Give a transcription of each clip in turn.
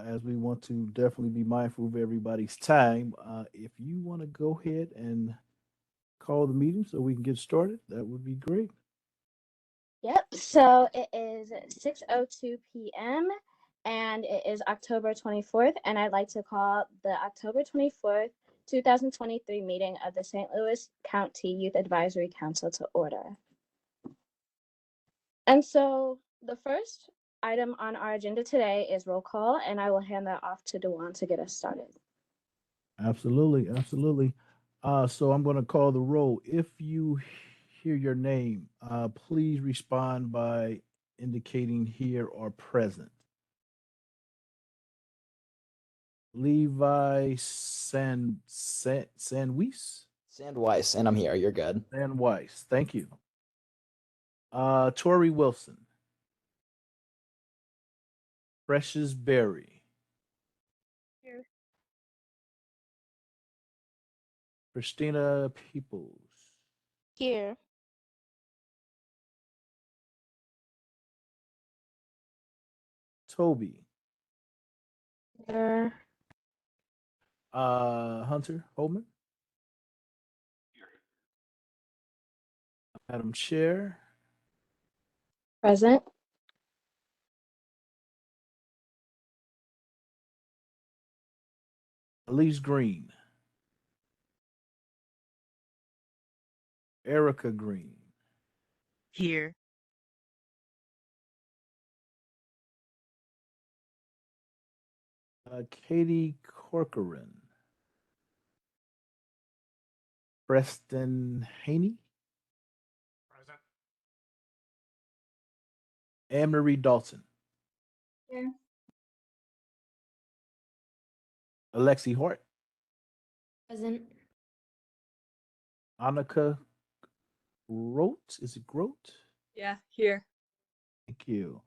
as we want to definitely be mindful of everybody's time. If you want to go ahead and call the meeting so we can get started, that would be great. Yep. So it is 6:02 p.m. and it is October 24th, and I'd like to call the October 24th, 2023 meeting of the St. Louis County Youth Advisory Council to order. And so the first item on our agenda today is roll call, and I will hand that off to Dewan to get us started. Absolutely, absolutely. So I'm going to call the roll. If you hear your name, please respond by indicating here or present. Levi Sanweiss? Sandweiss, and I'm here. You're good. Weiss. Thank you. Tori Wilson. Precious Berry. Here. Christina Peoples. Here. Toby. Here. Hunter Holman. Madam Chair. Present. Elise Green. Erica Green. Here. Katie Corcoran. Preston Haney. Present. Anne Marie Dalton. Here. Alexi Hort. Present. Annika Grote. Is it Grote? Yeah, here. Thank you.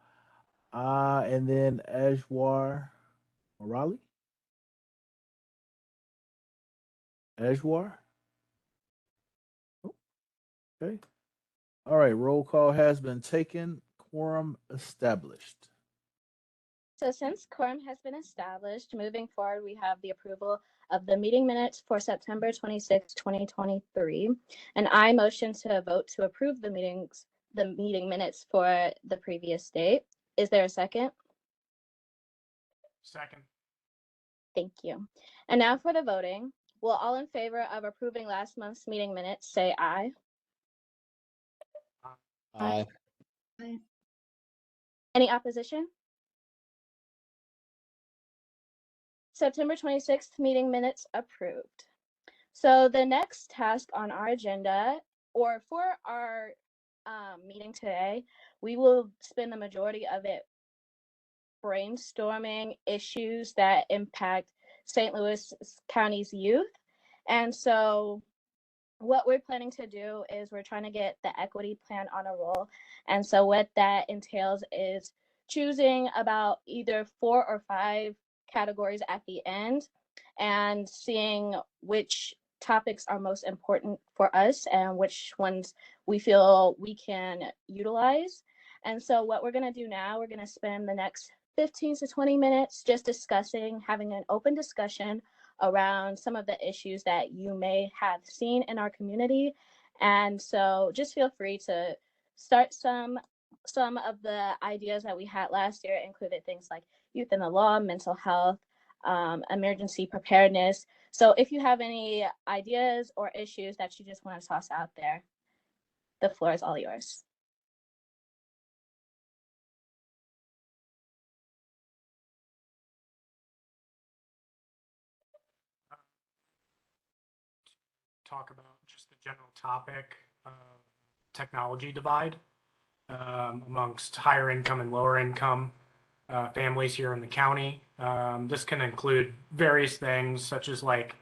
And then Ashwar Morali. Ashwar. Oh, okay. All right. Roll call has been taken. Quorum established. So since quorum has been established, moving forward, we have the approval of the meeting minutes for September 26, 2023. And I motion to vote to approve the meeting minutes for the previous date. Is there a second? Second. Thank you. And now for the voting. Will all in favor of approving last month's meeting minutes say aye? Aye. Any opposition? September 26th meeting minutes approved. So the next task on our agenda, or for our meeting today, we will spend the majority of it brainstorming issues that impact St. Louis County's youth. And so what we're planning to do is we're trying to get the equity plan on a roll. And so what that entails is choosing about either 4 or 5 categories at the end and seeing which topics are most important for us and which ones we feel we can utilize. And so what we're going to do now, we're going to spend the next 15 to 20 minutes just discussing, having an open discussion around some of the issues that you may have seen in our community. And so just feel free to start some of the ideas that we had last year included things like youth in the law, mental health, emergency preparedness. So if you have any ideas or issues that you just want to toss out there, the floor is all yours. Talk about just the general topic of technology divide amongst higher income and lower income families here in the county. This can include various things such as like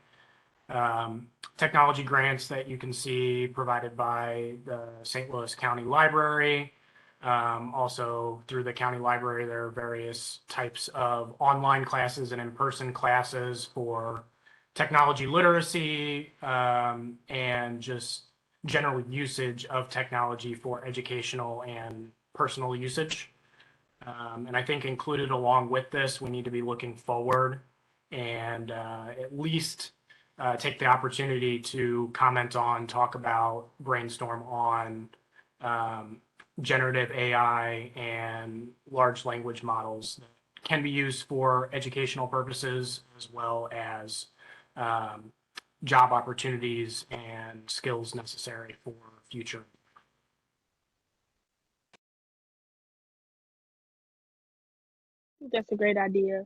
technology grants that you can see provided by the St. Louis County Library. Also, through the county library, there are various types of online classes and in-person classes for technology literacy and just general usage of technology for educational and personal usage. And I think included along with this, we need to be looking forward and at least take the opportunity to comment on, talk about, brainstorm on um, generative AI and large language models that can be used for educational purposes as well as um, job opportunities and skills necessary for future. That's a great idea.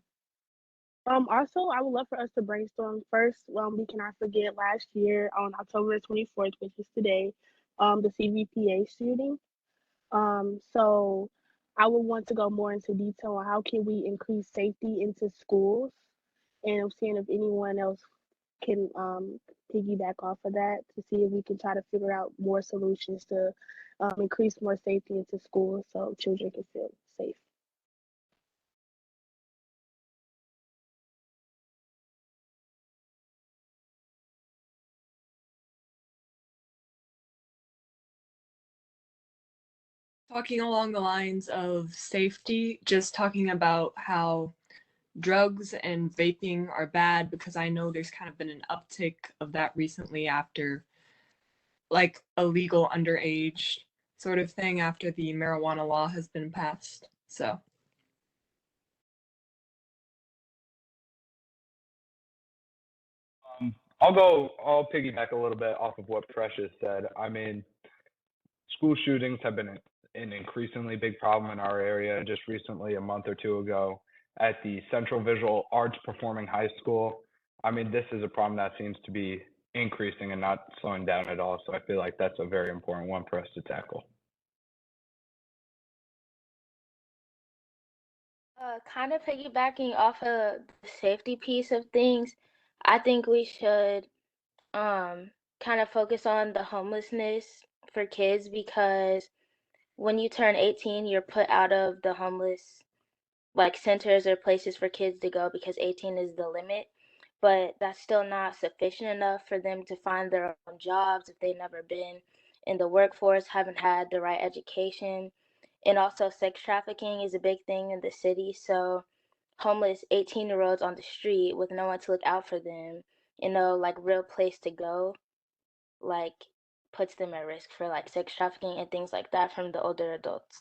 Also, I would love for us to brainstorm first. We cannot forget last year on October 24th, which is today, the CVPA shooting. So I would want to go more into detail on how can we increase safety into schools, and I'm seeing if anyone else can piggyback off of that to see if we can try to figure out more solutions to increase more safety into schools so children can feel safe. Talking along the lines of safety, just talking about how drugs and vaping are bad because I know there's kind of been an uptick of that recently after like a legal underage sort of thing after the marijuana law has been passed. So, I'll piggyback a little bit off of what Precious said. I mean, school shootings have been an increasingly big problem in our area. Just recently, a month or two ago, at the Central Visual Arts Performing High School. I mean, this is a problem that seems to be increasing and not slowing down at all. So I feel like that's a very important one for us to tackle. Kind of piggybacking off of the safety piece of things, I think we should kind of focus on the homelessness for kids because when you turn 18, you're put out of the homeless like centers or places for kids to go because 18 is the limit. But that's still not sufficient enough for them to find their own jobs if they've never been in the workforce, haven't had the right education. And also, sex trafficking is a big thing in the city. So, homeless 18-year-olds on the street with no one to look out for them and no like real place to go, like puts them at risk for like sex trafficking and things like that from the older adults.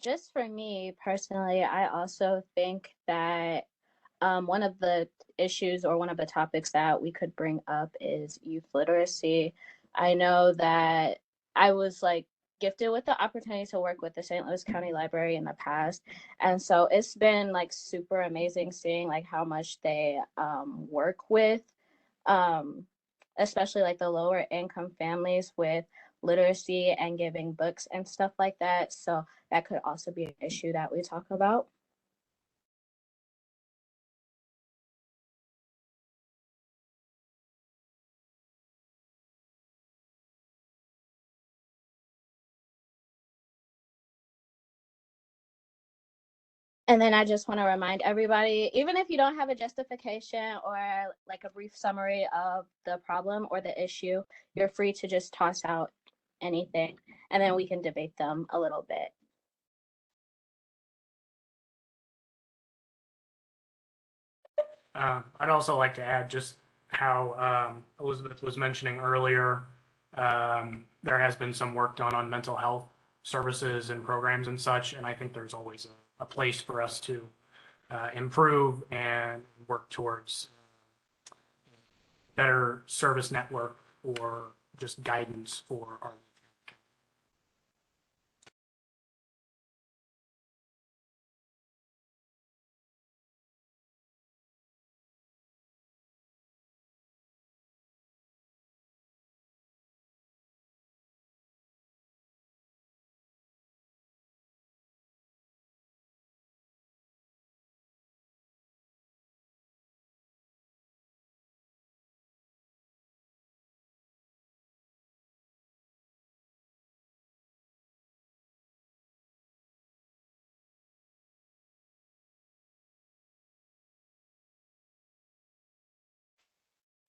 Just for me personally, I also think that one of the issues or one of the topics that we could bring up is youth literacy. I know that I was like gifted with the opportunity to work with the St. Louis County Library in the past. And so it's been like super amazing seeing like how much they work with um, especially like the lower income families with literacy and giving books and stuff like that. So that could also be an issue that we talk about. And then I just want to remind everybody, even if you don't have a justification or like a brief summary of the problem or the issue, you're free to just toss out anything and then we can debate them a little bit. I'd also like to add just how Elizabeth was mentioning earlier, there has been some work done on mental health services and programs and such, and I think there's always a place for us to improve and work towards better service network or just guidance for our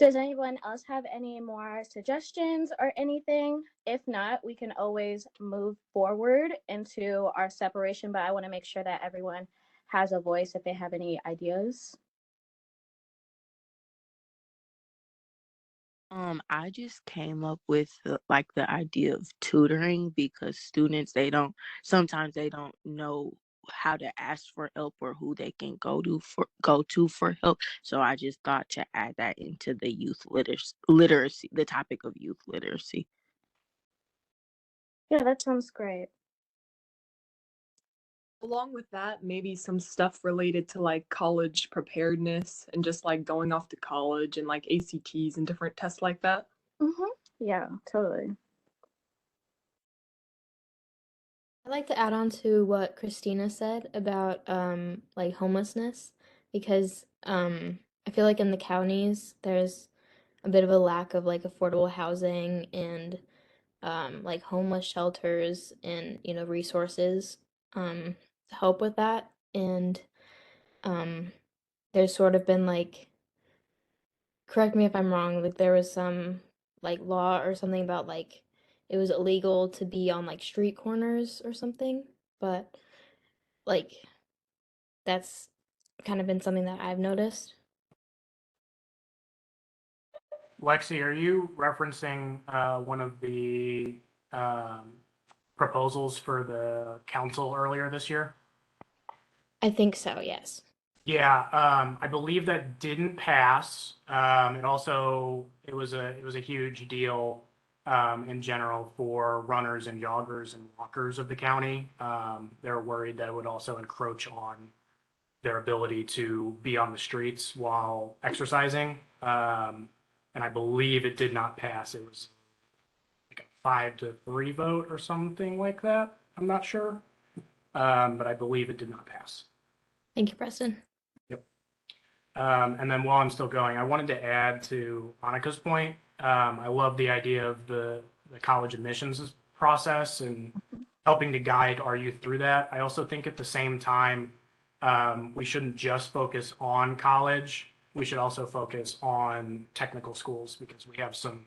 Does anyone else have any more suggestions or anything? If not, we can always move forward into our separation, but I want to make sure that everyone has a voice if they have any ideas. I just came up with like the idea of tutoring because students sometimes they don't know how to ask for help or who they can go to for help. So I just thought to add that into the literacy, the topic of youth literacy. Yeah, that sounds great. Along with that, maybe some stuff related to like college preparedness and just like going off to college and like ACTs and different tests like that. Yeah, totally. I'd like to add on to what Christina said about like homelessness because I feel like in the counties there's a bit of a lack of like affordable housing and like homeless shelters and resources to help with that. And there's sort of been like, correct me if I'm wrong, like there was some like law or something about like it was illegal to be on like street corners or something, but like that's kind of been something that I've noticed. Lexi, are you referencing one of the proposals for the council earlier this year? I think so, yes. Yeah, I believe that didn't pass. It was a huge deal in general for runners and joggers and walkers of the county. They're worried that it would also encroach on their ability to be on the streets while exercising. And I believe it did not pass. It was like a 5-3 vote or something like that. I'm not sure, but I believe it did not pass. Thank you, Preston. And then while I'm still going, I wanted to add to Monica's point. I love the idea of the college admissions process and helping to guide our youth through that. I also think at the same time, we shouldn't just focus on college. We should also focus on technical schools because we have some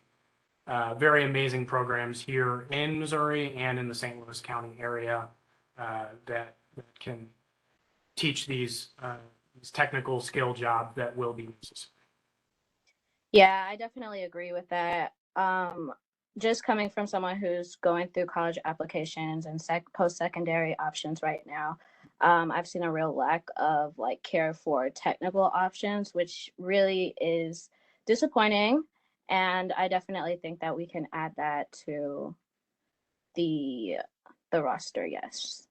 very amazing programs here in Missouri and in the St. Louis County area that can teach these technical skill jobs that will be necessary. Yeah, I definitely agree with that. Just coming from someone who's going through college applications and post-secondary options right now, I've seen a real lack of like care for technical options, which really is disappointing. And I definitely think that we can add that to the roster. Yes.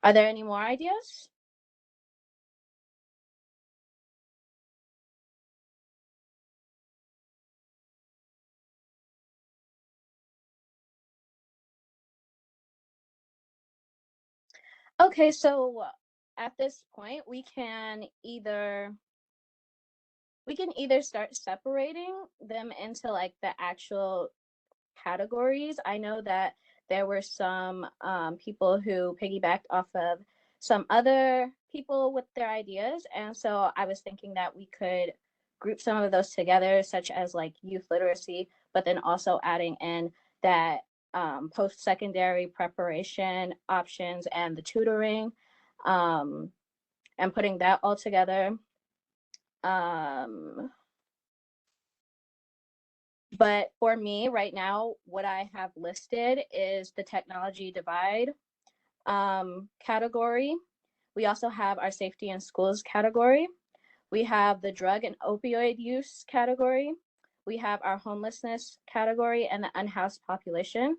Are there any more ideas? Okay, so at this point, we can either start separating them into like the actual categories. I know that there were some people who piggybacked off of some other people with their ideas, and so I was thinking that we could group some of those together, such as like youth literacy, but then also adding in that post-secondary preparation options and the tutoring, and putting that all together. But for me right now, what I have listed is the technology divide category. We also have our safety in schools category. We have the drug and opioid use category. We have our homelessness category and the unhoused population.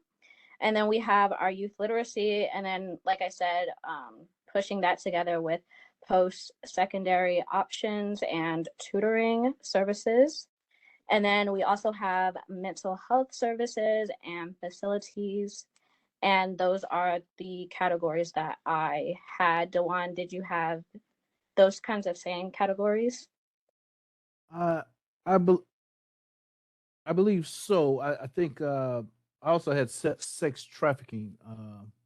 And then we have our youth literacy. And then, like I said, pushing that together with post-secondary options and tutoring services. And then we also have mental health services and facilities. And those are the categories that I had. Dewan, did you have those kinds of same categories? I bel I believe so. I think I also had sex trafficking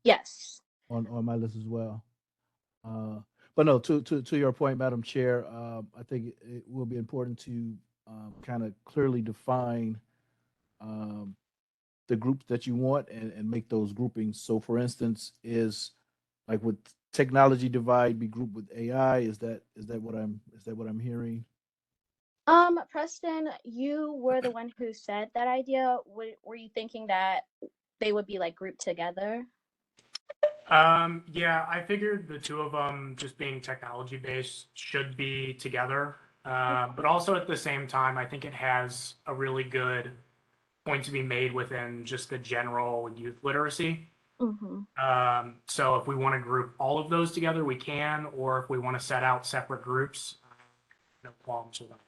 Yes. on my list as well. But no, to your point, Madam Chair, I think it will be important to kind of clearly define um, the groups that you want and make those groupings. So, for instance, is like with technology divide be grouped with AI? Is that what I'm hearing? Preston, you were the one who said that idea. Were you thinking that they would be like grouped together? Yeah, I figured the two of them, just being technology based, should be together. But also at the same time, I think it has a really good point to be made within just the general youth literacy. Mm-hmm. So if we want to group all of those together, we can, or if we want to set out separate groups, no qualms with that.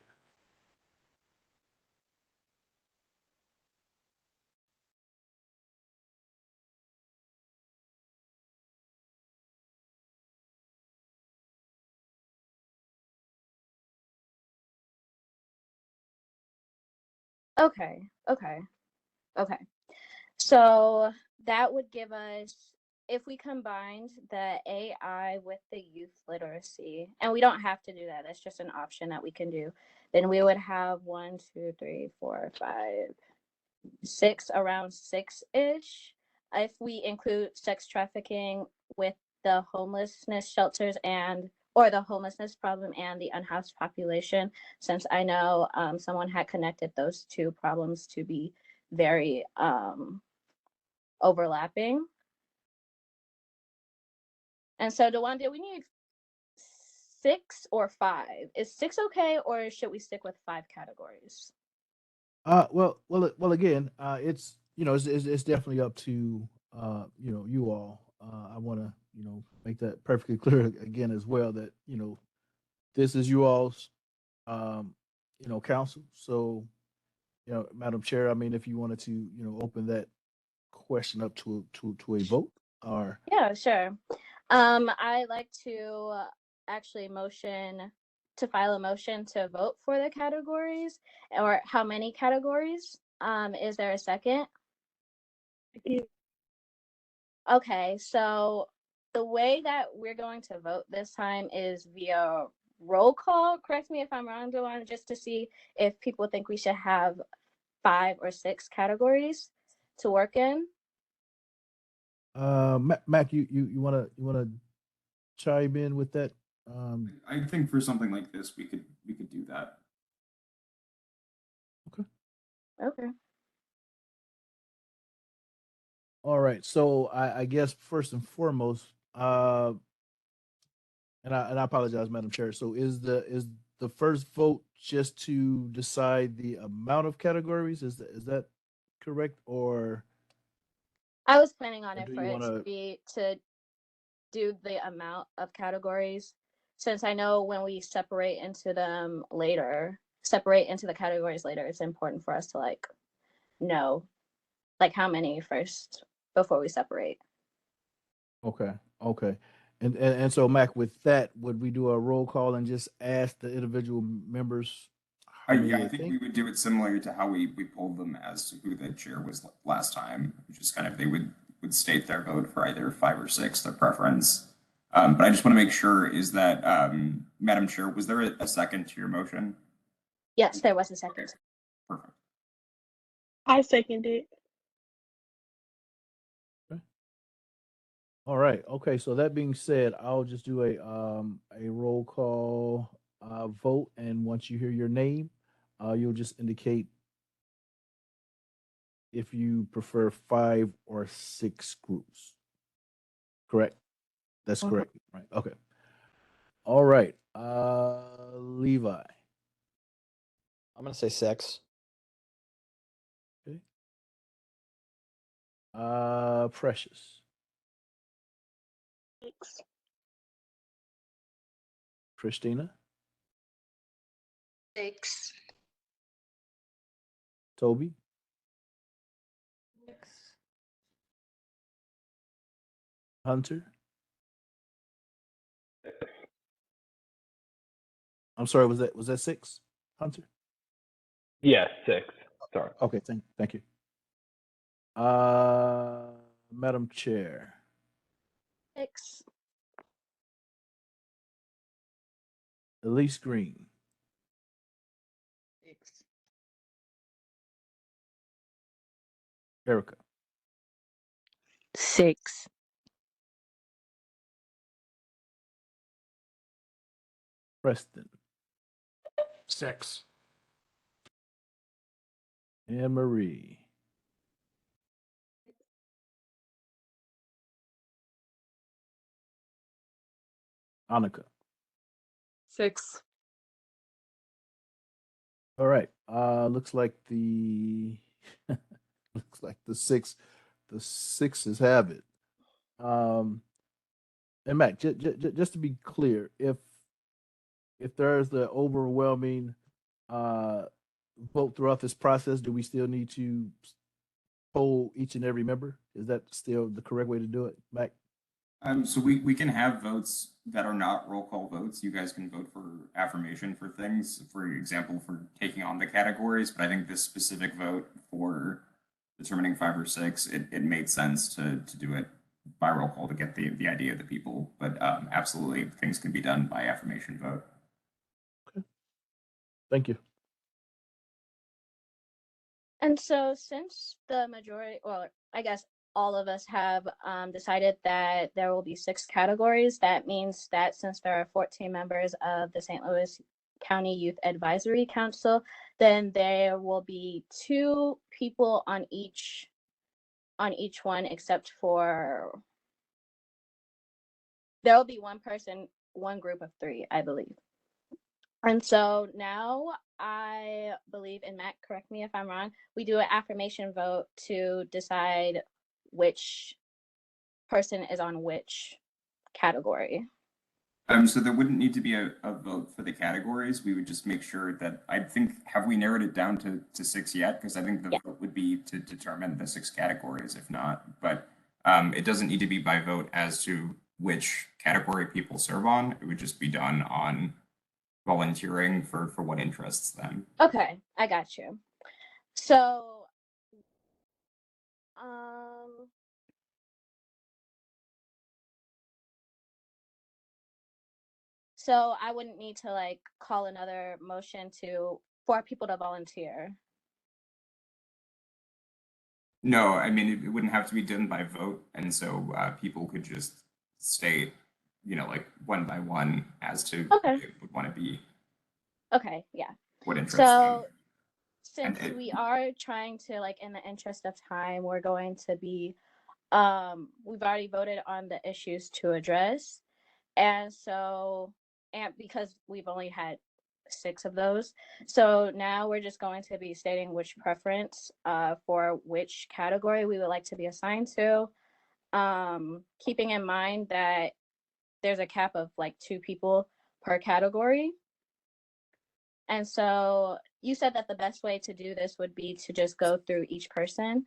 Okay, okay, okay. So that would give us, if we combined the AI with the youth literacy, and we don't have to do that, that's just an option that we can do, then we would have 1, 2, 3, 4, 5, 6, around 6-ish. If we include sex trafficking with the homelessness shelters and or the homelessness problem and the unhoused population, since I know someone had connected those two problems to be very overlapping. And so, Dewan, do we need 6 or 5? Is 6 okay, or should we stick with 5 categories? Well. Again, it's it's definitely up to you all. I want to make that perfectly clear again as well that this is you all's um, council. So Madam Chair, I mean, if you wanted to open that question up to a vote, or Yeah, sure. I like to actually motion to file a motion to vote for the categories or how many categories. Is there a second? Yeah. Okay, so the way that we're going to vote this time is via roll call. Correct me if I'm wrong, Joanne, just to see if people think we should have 5 or 6 categories to work in. Mac, you wanna chime in with that? I think for something like this, we could do that. Okay. All right. So I guess first and foremost, and I apologize, Madam Chair. So is the first vote just to decide the amount of categories? Is that correct, or I was planning on it do for you it want to to? be to do the amount of categories, since I know when we separate into the categories later, it's important for us to like know like how many first before we separate. Okay, okay. And so Mac, with that, would we do a roll call and just ask the individual members how many Yeah, I they think think? we would do it similar to how we pulled them as to who the chair was last time, which is kind of they would state their vote for either 5 or 6, their preference. But I just want to make sure is that Madam Chair, was there a second to your motion? Yes, there was a Okay, second. perfect. I second it. All right. Okay. So that being said, I'll just do a roll call vote, and once you hear your name, you'll just indicate if you prefer 5 or 6 groups. Correct. That's correct. Right. Okay. All right. Levi. I'm gonna say 6. Okay. Precious. 6. Christina. 6. Toby. 6. Hunter. I'm sorry. Was that 6? Hunter. Yes, 6. Sorry. Okay. Thank you. Madam Chair. 6. Elise Green, Erica, 6. Preston, 6. Anne Marie, Annika. 6. All right. Looks like the looks like the sixes have it. And Mac, just to be clear, if there's the overwhelming vote throughout this process, do we still need to poll each and every member? Is that still the correct way to do it, Mac? So we can have votes that are not roll call votes. You guys can vote for affirmation for things, for example, for taking on the categories. But I think this specific vote for determining 5 or 6, it made sense to do it by roll call to get the idea of the people. But absolutely, things can be done by affirmation vote. Thank you. And so since the majority, well, I guess all of us have decided that there will be 6 categories, that means that since there are 14 members of the St. Louis County Youth Advisory Council, then there will be 2 people on each one, except for there will be 1 person, 1 group of 3, I believe. And so now I believe, and Matt, correct me if I'm wrong, we do an affirmation vote to decide which person is on which category. So there wouldn't need to be a vote for the categories. We would just make sure that, I think, have we narrowed it down to 6 yet? Because I think the vote would be to determine the 6 categories, if not. But it doesn't need to be by vote as to which category people serve on. It would just be done on volunteering for what interests them. Okay, I got you. So so I wouldn't need to like call another motion for people to volunteer. No, I mean, it wouldn't have to be done by vote. And so people could just state, like one by one as to who they would want to be, Okay, yeah. what interests So them. since we are trying to, like, in the interest of time, we're going to be we've already voted on the issues to address. And so, and because we've only had 6 of those, so now we're just going to be stating which preference for which category we would like to be assigned to, keeping in mind that there's a cap of like 2 people per category. And so you said that the best way to do this would be to just go through each person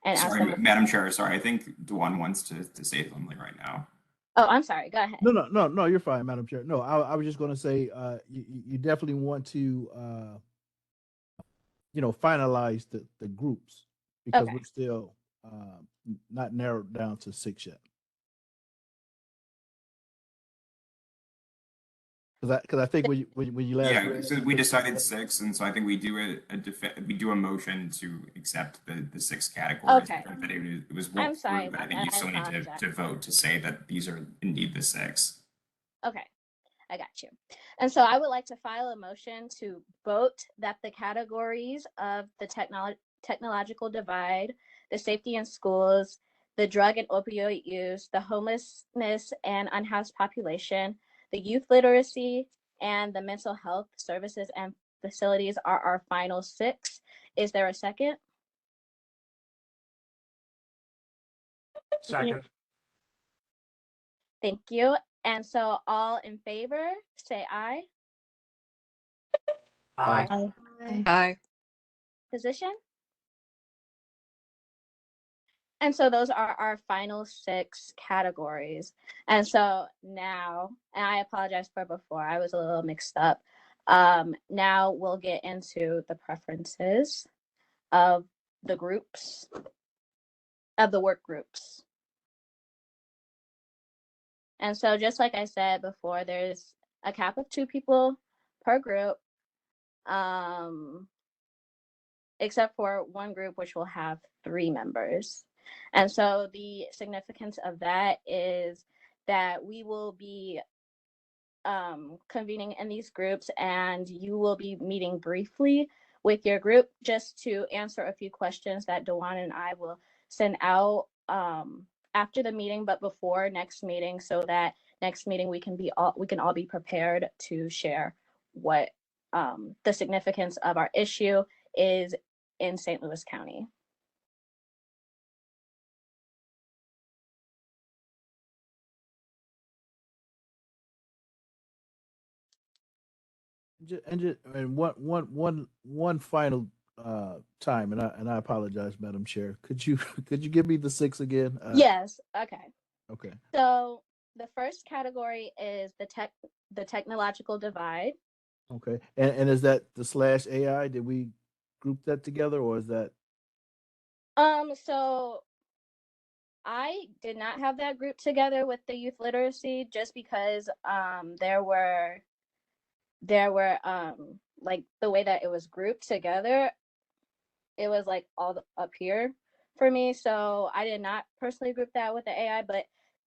and ask them. Madam Chair, sorry, I think Duan wants to say something right now. Oh, I'm sorry. Go ahead. No, you're fine, Madam Chair. No, I was just going to say, you definitely want to, finalize the groups because we're still not narrowed down to 6 yet. Because I think when you last read, so we decided 6, and so I think we do a motion to accept the 6 categories. Okay. But it was I'm sorry but I about think you that. I still need apologize. to vote to say that these are indeed the 6. Okay, I got you. And so I would like to file a motion to vote that the categories of the technological divide, the safety in schools, the drug and opioid use, the homelessness and unhoused population, the youth literacy, and the mental health services and facilities are our final 6. Is there a second? Second. Thank you. And so all in favor, say aye. Aye. Aye. Position? And so those are our final 6 categories. And so now, and I apologize for before, I was a little mixed up. Now we'll get into the preferences of the groups, of the work groups. And so just like I said before, there's a cap of 2 people per group, except for one group which will have 3 members. And so the significance of that is that we will be convening in these groups, and you will be meeting briefly with your group just to answer a few questions that Dewan and I will send out after the meeting, but before next meeting, so that next meeting we can all be prepared to share what the significance of our issue is in St. Louis County. And one final time, and I apologize, Madam Chair. Could you could you give me the 6 again? Yes. Okay. Okay. So the first category is the technological divide. Okay. And is that the /AI? Did we group that together, or is that? So I did not have that group together with the youth literacy just because there were like the way that it was grouped together, it was like all up here for me. So I did not personally group that with the AI, but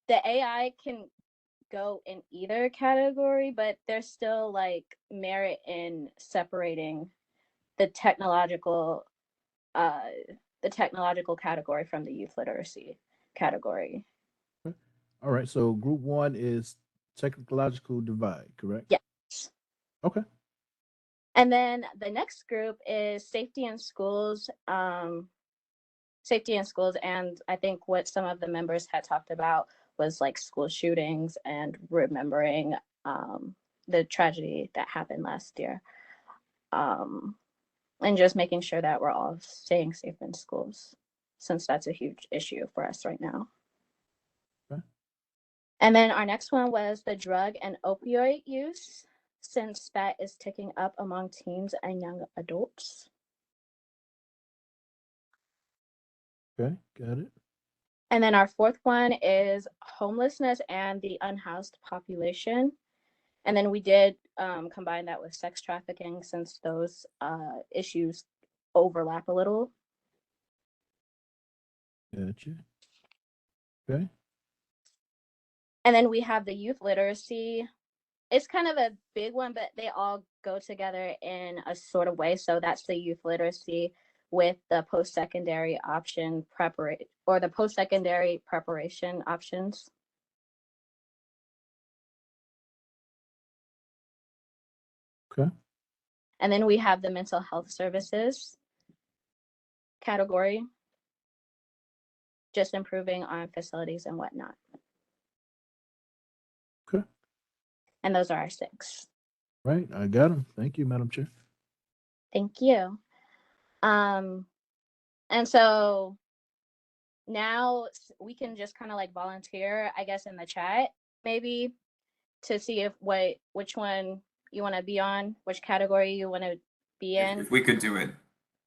the AI can go in either category, but there's still like merit in separating the technological category from the youth literacy category. All right. So group 1 is technological divide, correct? Yes. Okay. And then the next group is safety in schools. Safety in schools, and I think what some of the members had talked about was like school shootings and remembering the tragedy that happened last year, and just making sure that we're all staying safe in schools, since that's a huge issue for us right now. Okay. And then our next one was the drug and opioid use, since that is ticking up among teens and young adults. Okay, got it. And then our fourth one is homelessness and the unhoused population. And then we did combine that with sex trafficking, since those issues overlap a little. Gotcha. Okay. And then we have the youth literacy. It's kind of a big one, but they all go together in a sort of way. So that's the youth literacy with the post-secondary option preparation, or the post-secondary preparation options. Okay. And then we have the mental health services category, just improving on facilities and whatnot. Okay. And those are our 6. Right. I got them. Thank you, Madam Chair. Thank you. And so now we can just kind of like volunteer, I guess, in the chat, maybe, to see if which one you want to be on, which category you want to be in. If we could do it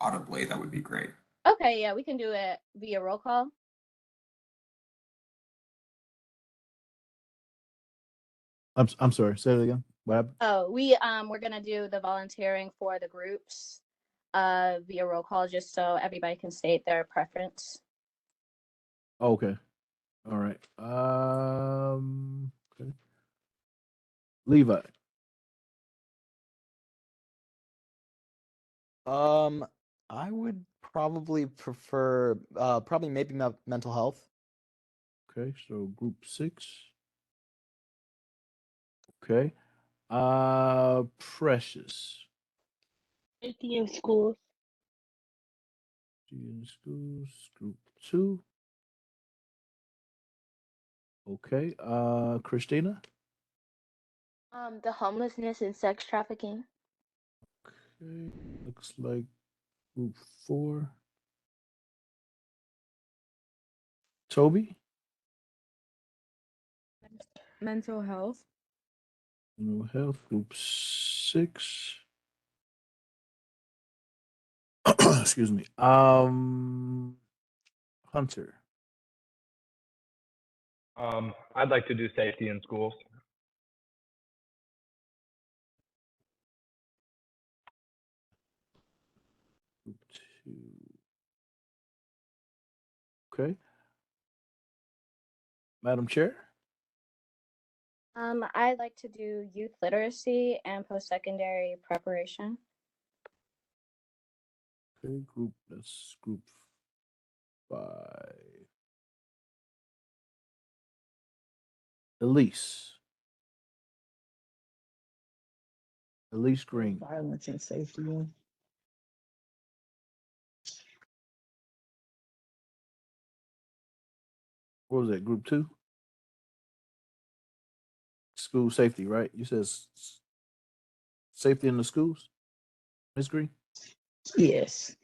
audibly, that would be great. Okay, yeah, we can do it via roll call. I'm sorry. Say it again. What happened? Oh, we're gonna do the volunteering for the groups via roll call, just so everybody can state their preference. Okay. All right. Okay. Levi. I would probably prefer probably maybe mental health. Okay, so group 6. Okay. Precious. Safety in schools. In schools, group 2. Okay. Christina. The homelessness and sex trafficking. Okay. Looks like group 4. Toby. Mental health. Mental health, group 6. Excuse me. Hunter. I'd like to do safety in schools. Okay. Madam Chair? I'd like to do youth literacy and post-secondary preparation. Okay, that's group 5. Elise. Elise Green. Violence and safety. What was that, group 2? School safety, right? You said safety in the schools, Ms. Green? Yes.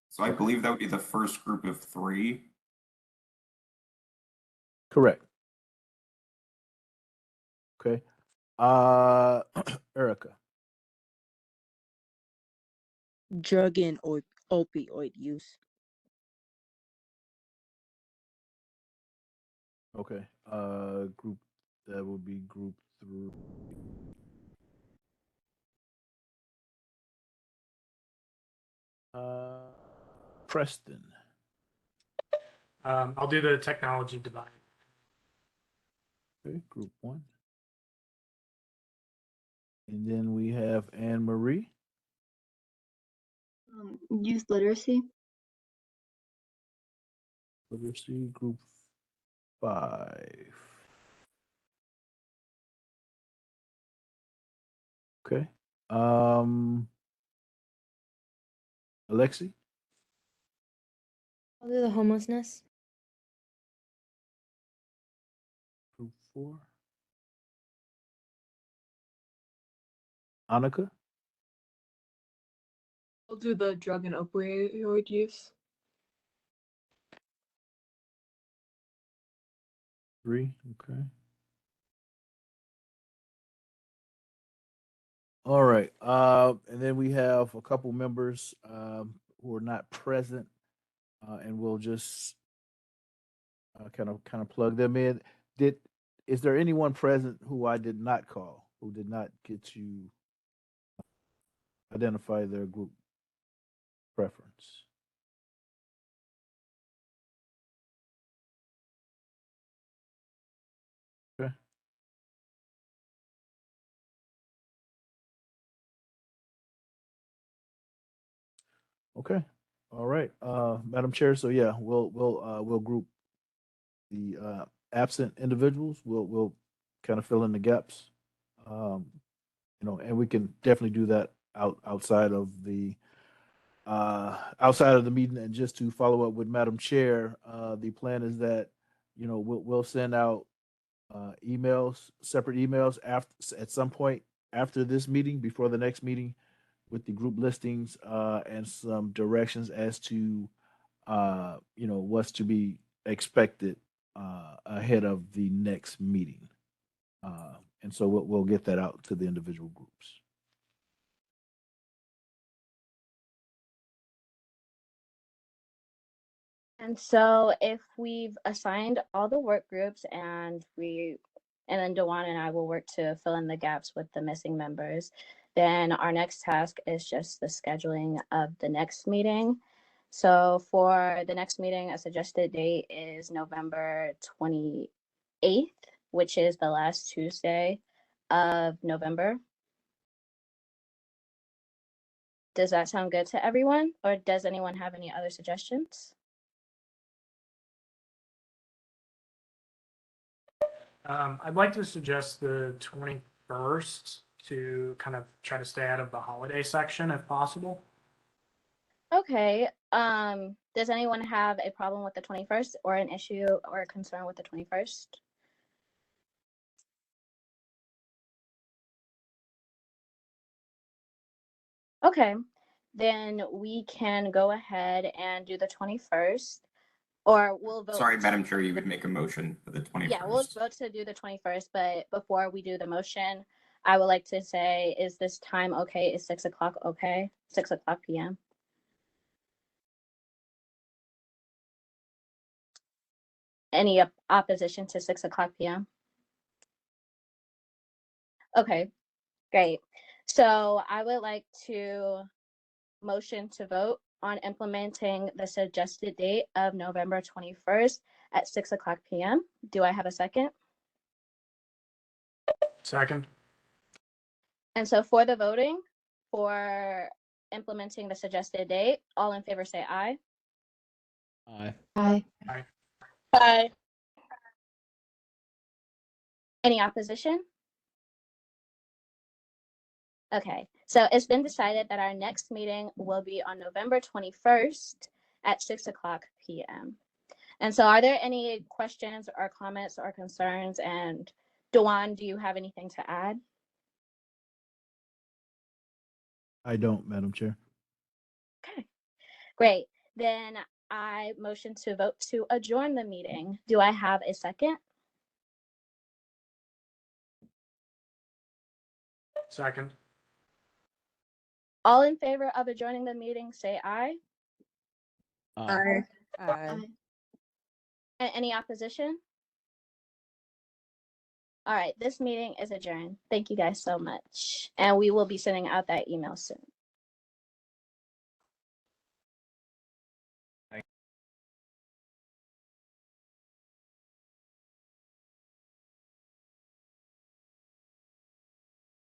So I believe that would be the first group of 3. Correct. Okay. Erica. Drug and opioid use. Okay. Group, that would be group 3. Preston. I'll do the technology divide. Okay, group 1. And then we have Anne Marie. Youth literacy. Literacy, group 5. Okay. Alexi. I'll do the homelessness. Group 4. Annika. I'll do the drug and opioid use. 3. Okay. All right. And then we have a couple members who are not present, and we'll just kind of plug them in. Is there anyone present who I did not call, who did not get to identify their group preference? Okay. Okay. All right. Madam Chair, so yeah, we'll group the absent individuals. We'll kind of fill in the gaps. And we can definitely do that outside of the meeting. And just to follow up with Madam Chair, the plan is that we'll send out separate emails at some point after this meeting, before the next meeting, with the group listings and some directions as to what's to be expected ahead of the next meeting. And so we'll get that out to the individual groups. And so if we've assigned all the work groups and then Dewan and I will work to fill in the gaps with the missing members, then our next task is just the scheduling of the next meeting. So for the next meeting, a suggested date is November 28th, which is the last Tuesday of November. Does that sound good to everyone? Or does anyone have any other suggestions? I'd like to suggest the 21st to kind of try to stay out of the holiday section if possible. Okay. Does anyone have a problem with the 21st or an issue or a concern with the 21st? Okay, then we can go ahead and do the 21st, or we'll vote. Sorry, Madam Chair, you would make a motion for the 21st. Yeah, we'll vote to do the 21st, but before we do the motion, I would like to say, is this time okay? Is 6 o'clock okay? 6 o'clock p.m. Any opposition to 6 o'clock p.m.? Okay, great. So I would like to motion to vote on implementing the suggested date of November 21st at 6:00 p.m. Do I have a second? Second. And so for the voting for implementing the suggested date, all in favor say aye. Aye. Aye. Aye. Any opposition? Okay, so it's been decided that our next meeting will be on November 21st at 6:00 p.m. And so are there any questions or comments or concerns? And Dewan, do you have anything to add? I don't, Madam Chair. Okay, great. Then I motion to vote to adjourn the meeting. Do I have a second? Second. All in favor of adjourning the meeting, say aye. Aye. Aye. And any opposition? All right, this meeting is adjourned. Thank you guys so much. And we will be sending out that email soon.